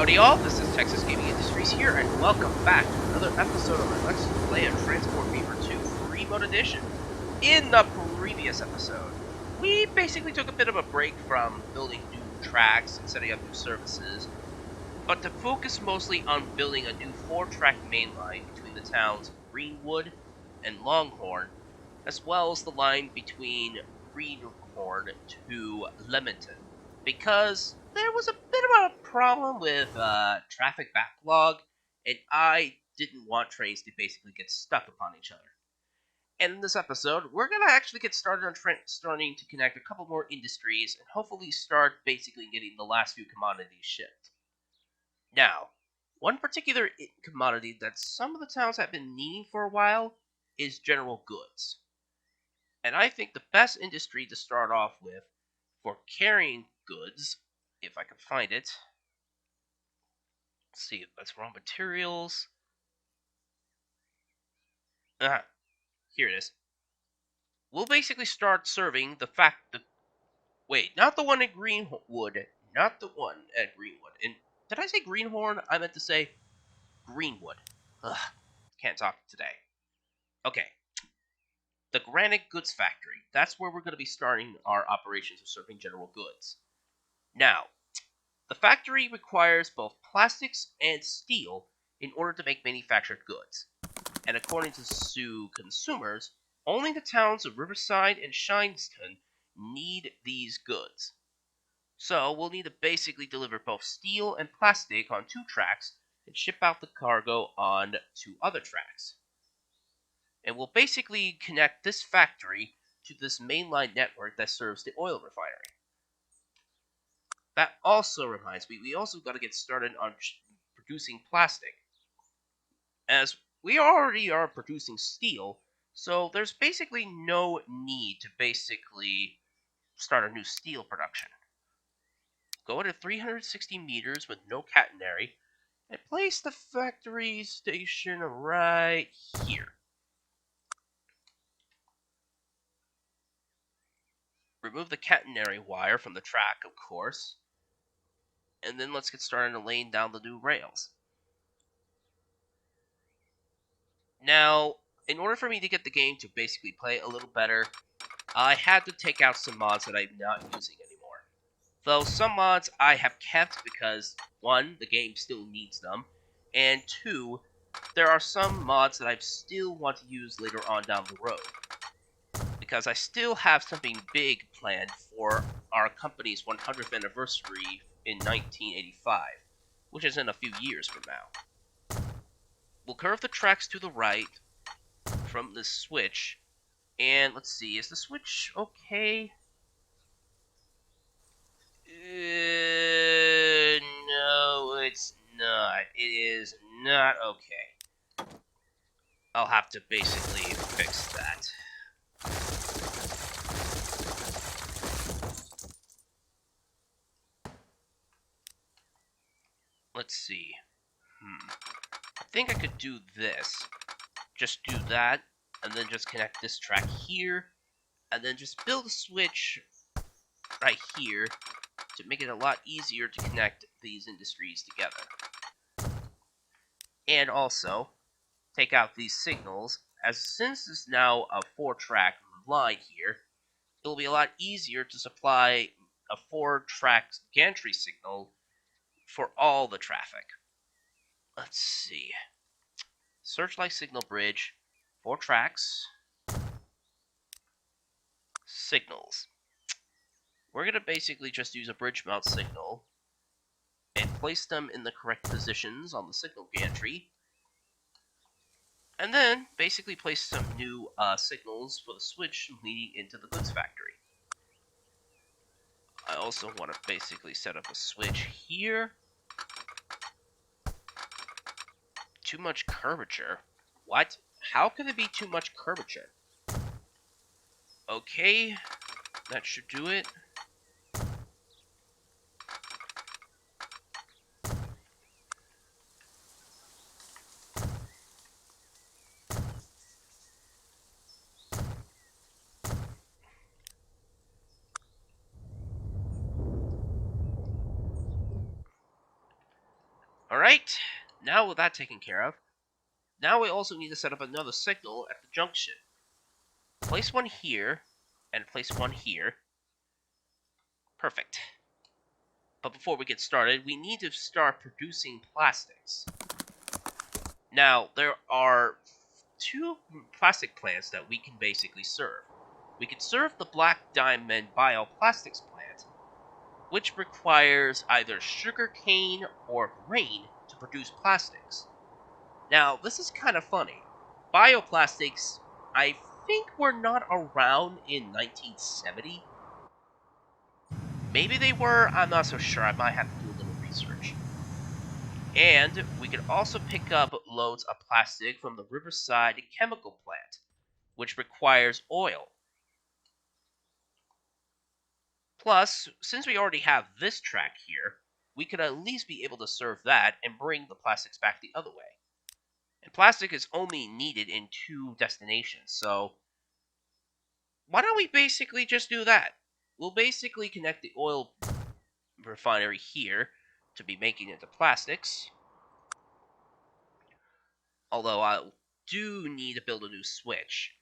Howdy y'all, this is Texas Gaming Industries here, and welcome back to another episode of our Let's Play of Transport Fever 2 Free Mode Edition. In the previous episode, we basically took a bit of a break from building new tracks and setting up new services, but to focus mostly on building a new 4-track mainline between the towns Greenwood and Longhorn, as well as the line between Greenwood to Lemonton, because there was a bit of a problem with traffic backlog, and I didn't want trains to basically get stuck upon each other. And in this episode, we're going to actually get started on starting to connect a couple more industries and hopefully start basically getting the last few commodities shipped. Now, one particular commodity that some of the towns have been needing for a while is general goods. And I think the best industry to start off with for carrying goods, if I can find it, let's see, that's raw materials. Here it is. We'll basically start serving the fact that, wait, not the one at Greenwood, not the one at Greenwood. And did I say Greenhorn? I meant to say Greenwood. Ugh, can't talk today. Okay. The Granite Goods Factory. That's where we're going to be starting our operations of serving general goods. Now, the factory requires both plastics and steel in order to make manufactured goods. And according to consumers, only the towns of Riverside and Shineston need these goods. So we'll need to basically deliver both steel and plastic on 2 tracks and ship out the cargo on 2 other tracks. And we'll basically connect this factory to this mainline network that serves the oil refinery. That also reminds me, we also got to get started on producing plastic, as we already are producing steel, so there's basically no need to basically start a new steel production. Go to 360 meters with no catenary, and place the factory station right here. Remove the catenary wire from the track, of course, and then let's get started on laying down the new rails. Now, in order for me to get the game to basically play a little better, I had to take out some mods that I'm not using anymore. Though some mods I have kept because, 1, the game still needs them, and 2, there are some mods that I still want to use later on down the road, because I still have something big planned for our company's 100th anniversary in 1985, which is in a few years from now. We'll curve the tracks to the right from this switch, and let's see, is the switch okay? No, it's not. It is not okay. I'll have to basically fix that. Let's see. I think I could do this. Just do that, and then just connect this track here, and then just build a switch right here to make it a lot easier to connect these industries together. And also, take out these signals, as since it's now a 4-track line here, it will be a lot easier to supply a 4-track gantry signal for all the traffic. Let's see. Searchlight signal bridge, 4 tracks, signals. We're going to basically just use a bridge mount signal and place them in the correct positions on the signal gantry. And then basically place some new signals for the switch leading into the goods factory. I also want to basically set up a switch here. Too much curvature? What? How could it be too much curvature? Okay, that should do it. Alright, now with that taken care of, now we also need to set up another signal at the junction. Place one here, and place one here. Perfect. But before we get started, we need to start producing plastics. Now, there are two plastic plants that we can basically serve. We can serve the Black Diamond Bioplastics plant, which requires either sugarcane or grain to produce plastics. Now, this is kind of funny. Bioplastics, I think, were not around in 1970. Maybe they were, I'm not so sure. I might have to do a little research. And we can also pick up loads of plastic from the Riverside Chemical Plant, which requires oil. Plus, since we already have this track here, we could at least be able to serve that and bring the plastics back the other way. And plastic is only needed in two destinations, so why don't we basically just do that? We'll basically connect the oil refinery here to be making it to plastics. Although I do need to build a new switch.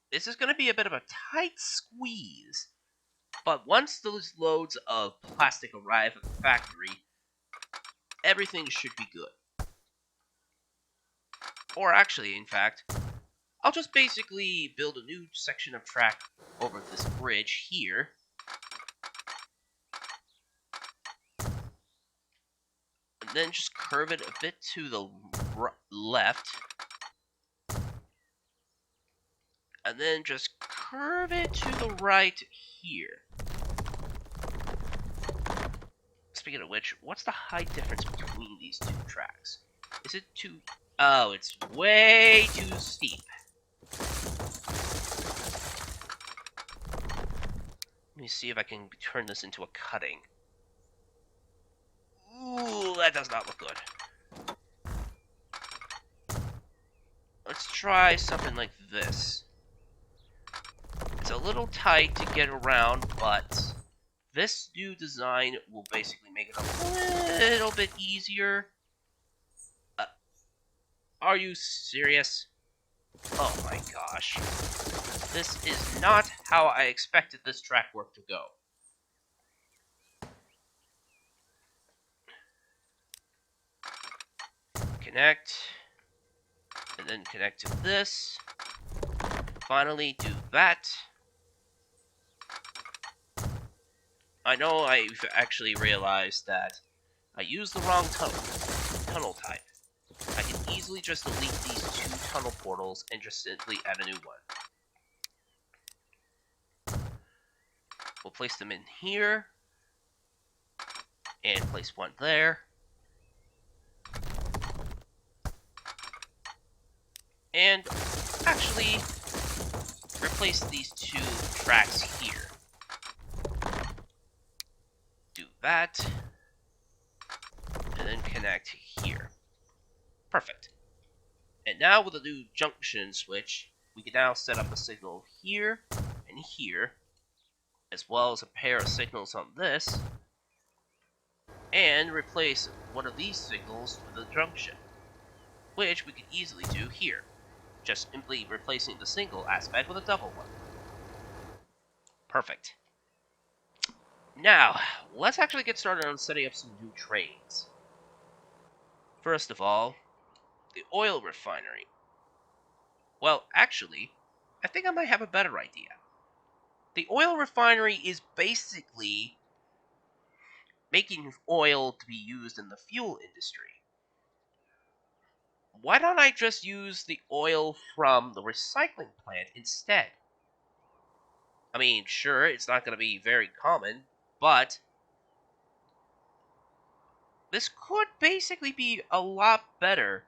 This is going to be a bit of a tight squeeze, but once those loads of plastic arrive at the factory, everything should be good. Or actually, in fact, I'll just basically build a new section of track over this bridge here. And then just curve it a bit to the left. And then just curve it to the right here. Speaking of which, what's the height difference between these two tracks? Is it too... Oh, it's way too steep. Let me see if I can turn this into a cutting. Ooh, that does not look good. Let's try something like this. It's a little tight to get around, but this new design will basically make it a little bit easier. Are you serious? Oh my gosh. This is not how I expected this track work to go. Connect. And then connect to this. Finally do that. I know I've actually realized that I used the wrong tunnel type. I can easily just delete these two tunnel portals and just simply add a new one. We'll place them in here. And place one there. And actually replace these two tracks here. Do that. And then connect here. Perfect. And now with the new junction switch, we can now set up a signal here and here, as well as a pair of signals on this, and replace one of these signals with a junction, which we could easily do here, just simply replacing the single aspect with a double one. Perfect. Now, let's actually get started on setting up some new trains. First of all, the oil refinery. Well, actually, I think I might have a better idea. The oil refinery is basically making oil to be used in the fuel industry. Why don't I just use the oil from the recycling plant instead? I mean, sure, it's not going to be very common, but this could basically be a lot better,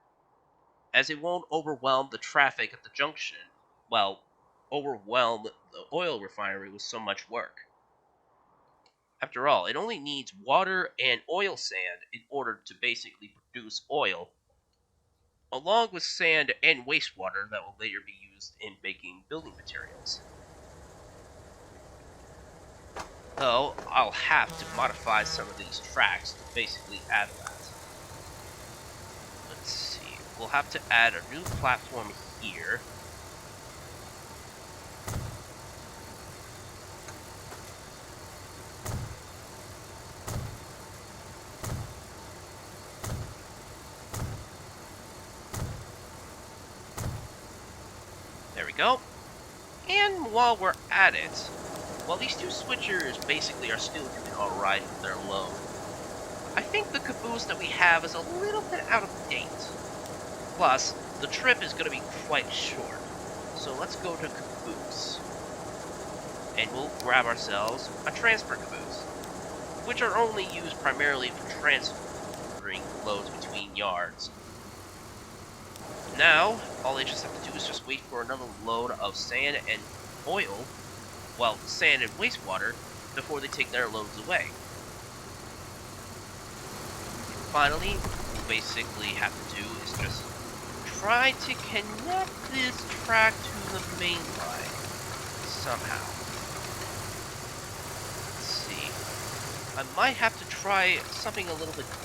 as it won't overwhelm the traffic at the junction. Well, overwhelm the oil refinery with so much work. After all, it only needs water and oil sand in order to basically produce oil, along with sand and wastewater that will later be used in making building materials. Though, I'll have to modify some of these tracks to basically add that. Let's see. We'll have to add a new platform here. There we go. And while we're at it, while these two switchers basically are still doing alright with their load, I think the caboose that we have is a little bit out of date. Plus, the trip is going to be quite short. So let's go to caboose. And we'll grab ourselves a transfer caboose, which are only used primarily for transferring loads between yards. Now, all they just have to do is just wait for another load of sand and oil, well, sand and wastewater, before they take their loads away. Finally, what we basically have to do is just try to connect this track to the main line somehow. Let's see. I might have to try something a little bit different.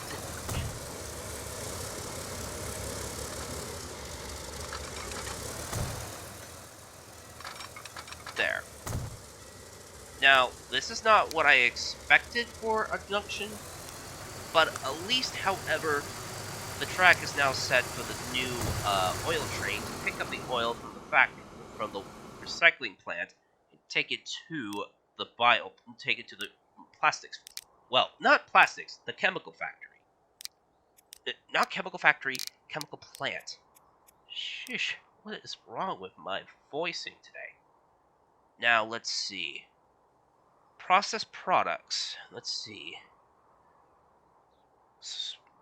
There. Now, this is not what I expected for a junction, but at least, however, the track is now set for the new oil train to pick up the oil from the from the recycling plant, and take it to the plastics. Well, not plastics, the chemical factory. Not chemical factory, chemical plant. Sheesh, what is wrong with my voicing today? Now, let's see. Processed products. Let's see.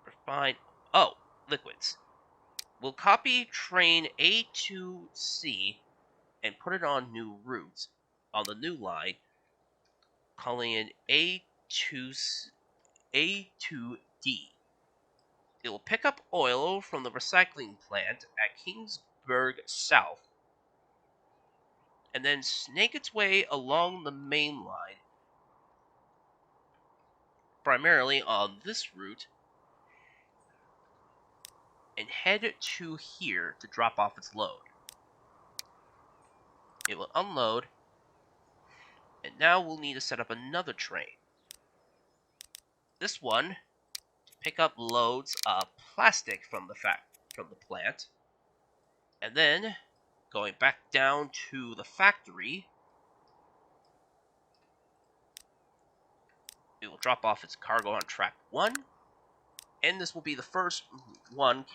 Refined. Oh, liquids. We'll copy train A2C and put it on new routes on the new line, calling it A2D. It will pick up oil from the recycling plant at Kingsburg South and then snake its way along the main line, primarily on this route, and head to here to drop off its load. It will unload, and now we'll need to set up another train. This one to pick up loads of plastic from the plant, and then going back down to the factory, it will drop off its cargo on track 1, and this will be the first one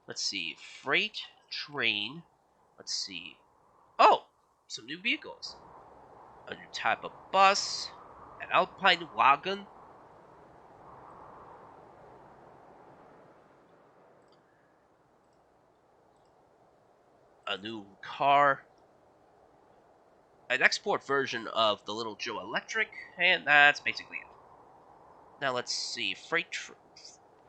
let's see, freight train, let's see, oh, some new vehicles, a new type of bus, an Alpine wagon, a new car, an export version of the Little Joe Electric, and that's basically it. Now let's see,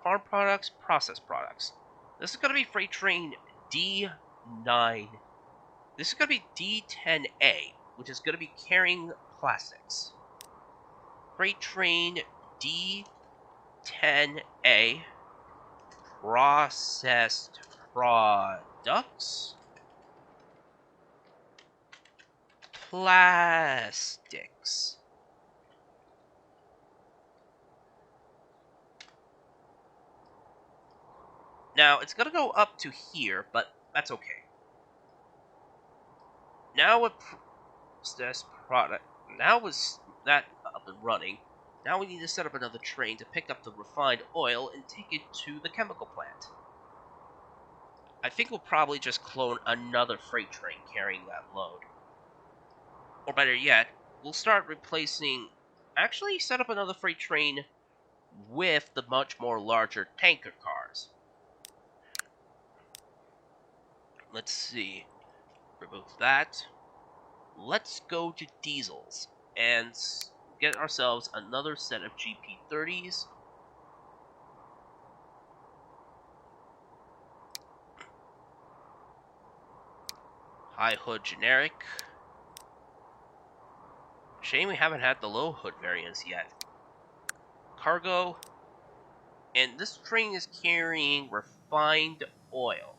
farm products, processed products. This is going to be freight train D9. This is going to be D10A, which is going to be carrying plastics. Freight train D10A, processed products, plastics. Now, it's going to go up to here, but that's okay. Now with processed product, now with that up and running, now we need to set up another train to pick up the refined oil and take it to the chemical plant. I think we'll probably just clone another freight train carrying that load. Or better yet, we'll start actually set up another freight train with the much more larger tanker cars. Let's see. Remove that. Let's go to diesels and get ourselves another set of GP30s. High hood generic. Shame we haven't had the low hood variants yet. Cargo. And this train is carrying refined oil.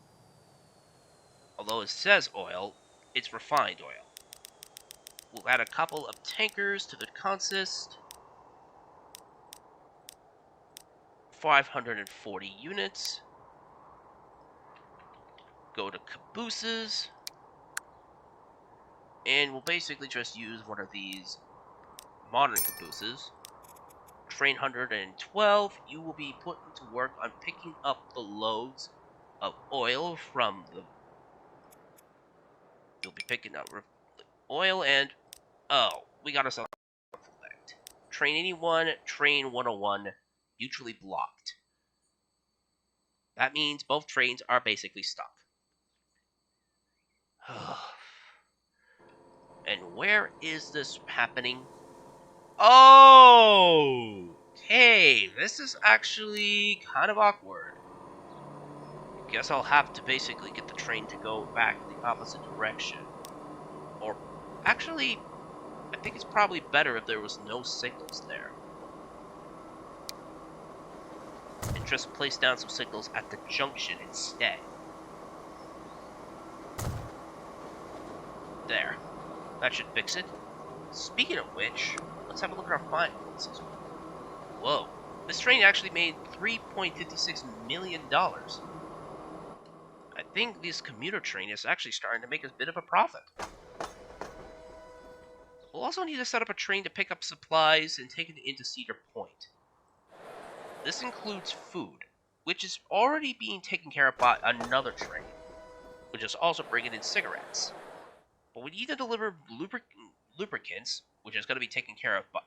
Although it says oil, it's refined oil. We'll add a couple of tankers to the consist. 540 units. Go to cabooses. And we'll basically just use one of these modern cabooses. Train 112, you will be put into work on picking up the loads of oil from the... You'll be picking up oil and... Oh, we got ourselves a conflict. Train 81, train 101, mutually blocked. That means both trains are basically stuck. And where is this happening? Oh! Okay, this is actually kind of awkward. Guess I'll have to basically get the train to go back the opposite direction. Or, actually, I think it's probably better if there was no signals there. And just place down some signals at the junction instead. There. That should fix it. Speaking of which, let's have a look at our finances. Whoa. This train actually made $3.56 million. I think this commuter train is actually starting to make a bit of a profit. We'll also need to set up a train to pick up supplies and take it into Cedar Point. This includes food, which is already being taken care of by another train, which is also bringing in cigarettes. But we need to deliver lubricants, which is going to be taken care of by...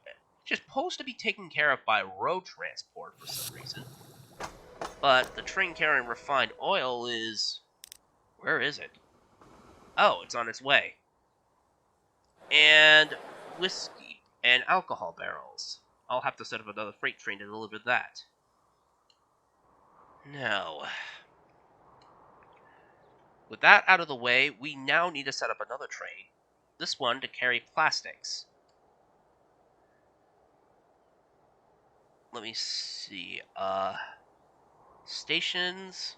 which is supposed to be taken care of by road transport for some reason. But the train carrying refined oil is... Where is it? Oh, it's on its way. And whiskey and alcohol barrels. I'll have to set up another freight train to deliver that. Now, with that out of the way, we now need to set up another train. This one to carry plastics. Let me see. Stations.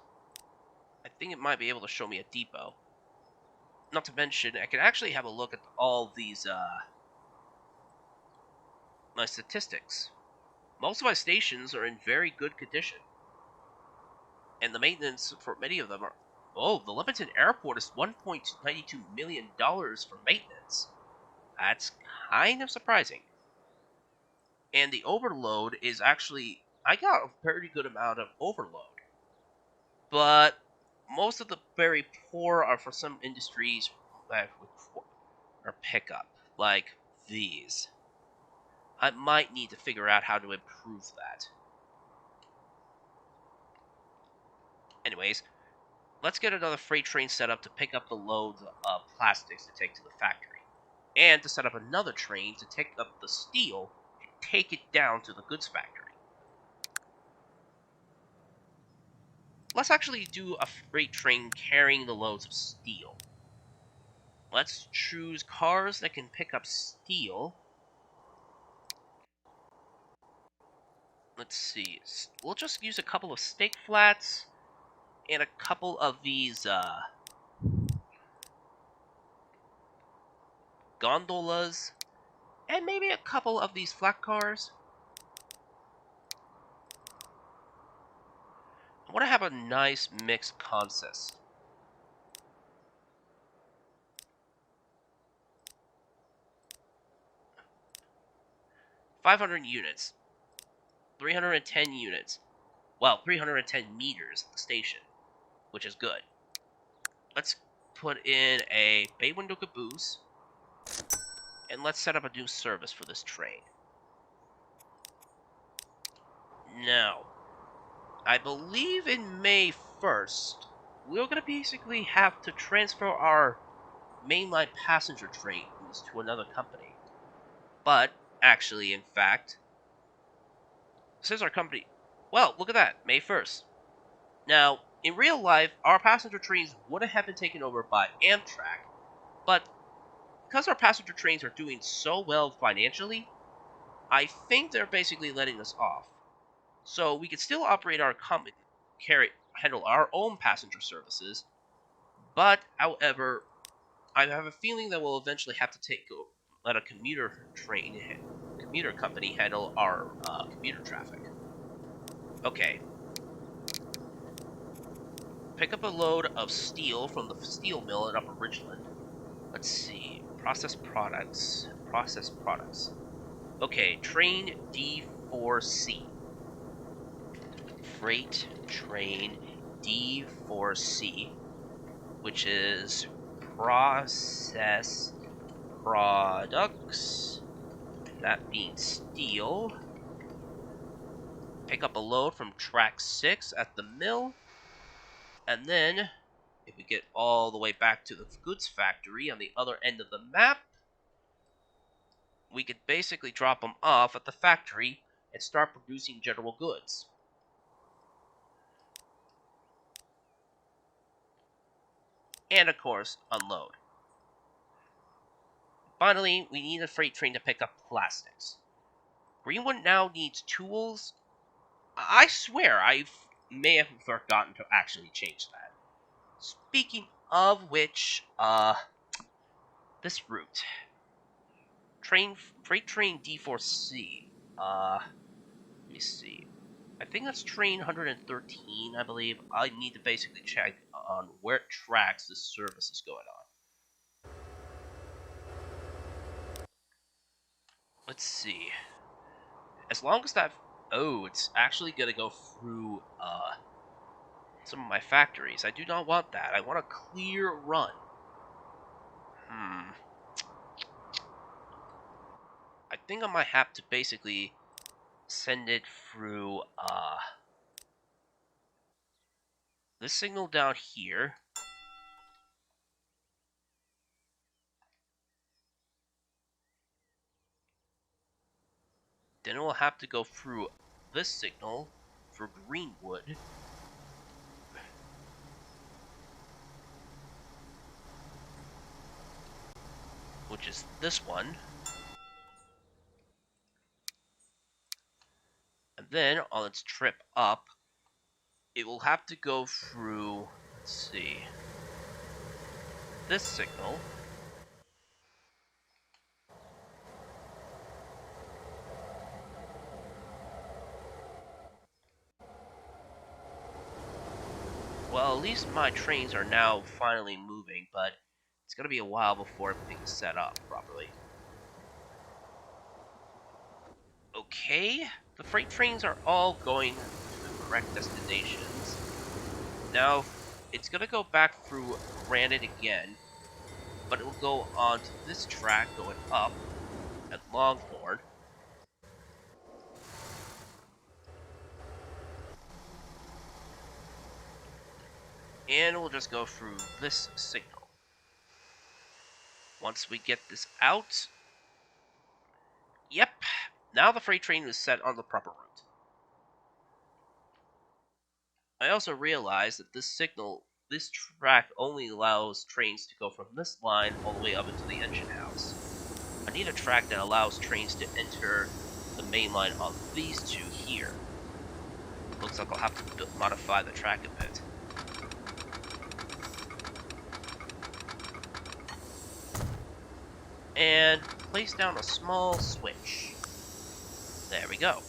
I think it might be able to show me a depot. Not to mention, I can actually have a look at all these, my statistics. Most of my stations are in very good condition. And the maintenance for many of them are... Oh, the Lemonton Airport is $1.92 million for maintenance. That's kind of surprising. And the overload is actually... I got a very good amount of overload. But most of the very poor are for some industries that are pickup, like these. I might need to figure out how to improve that. Anyways, let's get another freight train set up to pick up the loads of plastics to take to the factory. And to set up another train to take up the steel and take it down to the goods factory. Let's actually do a freight train carrying the loads of steel. Let's choose cars that can pick up steel. Let's see. We'll just use a couple of stake flats and a couple of these gondolas and maybe a couple of these flat cars. I want to have a nice mixed consist. $500 units. 310 units. Well, 310 meters at the station, which is good. Let's put in a bay window caboose, and let's set up a new service for this train. Now, I believe in May 1st, we're going to basically have to transfer our mainline passenger trains to another company. But, actually, in fact, since our company... Well, look at that, May 1st. Now, in real life, our passenger trains would have been taken over by Amtrak, but because our passenger trains are doing so well financially, I think they're basically letting us off. So we could still operate our handle our own passenger services, but however, I have a feeling that we'll eventually have to let a commuter company handle our commuter traffic. Okay. Pick up a load of steel from the steel mill at Upper Ridgeland. Let's see. Processed products. Processed products. Okay, train D4C. Freight train D4C, which is processed products. That being steel. Pick up a load from track 6 at the mill. And then, if we get all the way back to the goods factory on the other end of the map, we could basically drop them off at the factory and start producing general goods. And of course, unload. Finally, we need a freight train to pick up plastics. Greenwood now needs tools. I swear I may have forgotten to actually change that. Speaking of which, this route. Freight train D4C. Let me see. I think that's train 113, I believe. I need to basically check on where tracks this service is going on. Let's see. As long as that... Oh, it's actually going to go through some of my factories. I do not want that. I want a clear run. I think I might have to basically send it through this signal down here. Then it will have to go through this signal for Greenwood. Which is this one. And then on its trip up, it will have to go through, let's see, this signal. Well, at least my trains are now finally moving, but it's going to be a while before everything is set up properly. Okay, the freight trains are all going to the correct destinations. Now, it's going to go back through Granite again, but it will go onto this track going up at Longhorn. And we'll just go through this signal. Once we get this out, yep, now the freight train is set on the proper route. I also realized that this track only allows trains to go from this line all the way up into the engine house. I need a track that allows trains to enter the main line on these two here. Looks like I'll have to modify the track a bit. And place down a small switch. There we go.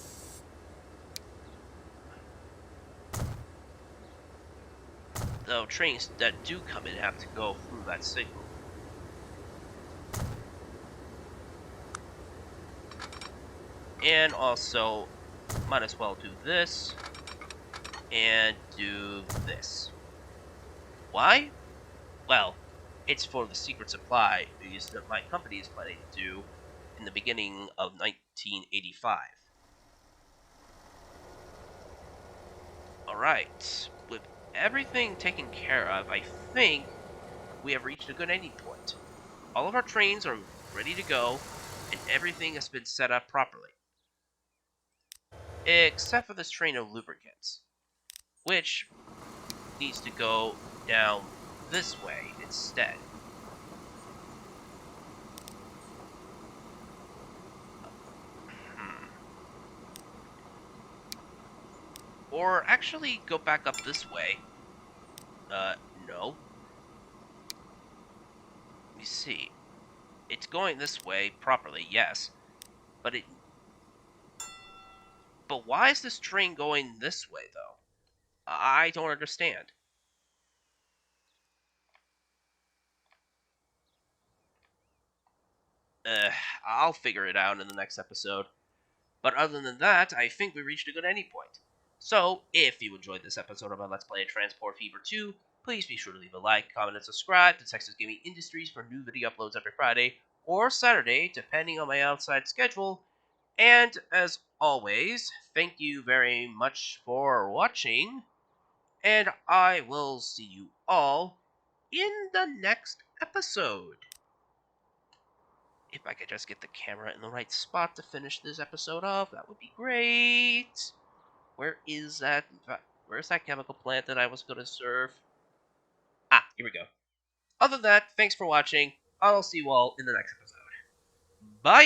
Though trains that do come in have to go through that signal. And also, might as well do this, and do this. Why? Well, it's for the secret supply that my company is planning to do in the beginning of 1985. Alright, with everything taken care of, I think we have reached a good ending point. All of our trains are ready to go, and everything has been set up properly. Except for this train of lubricants, which needs to go down this way instead. Or actually go back up this way. No. Let me see. It's going this way properly, yes. But why is this train going this way, though? I don't understand. Uh, I'll figure it out in the next episode. But other than that, I think we reached a good ending point. So, if you enjoyed this episode of my Let's Play Transport Fever 2, please be sure to leave a like, comment, and subscribe to Texas Gaming Industries for new video uploads every Friday or Saturday, depending on my outside schedule. And as always, thank you very much for watching, and I will see you all in the next episode. If I could just get the camera in the right spot to finish this episode off, that would be great. Where is that? Where's that chemical plant that I was going to serve? Ah, here we go. Other than that, thanks for watching. I'll see you all in the next episode. Bye!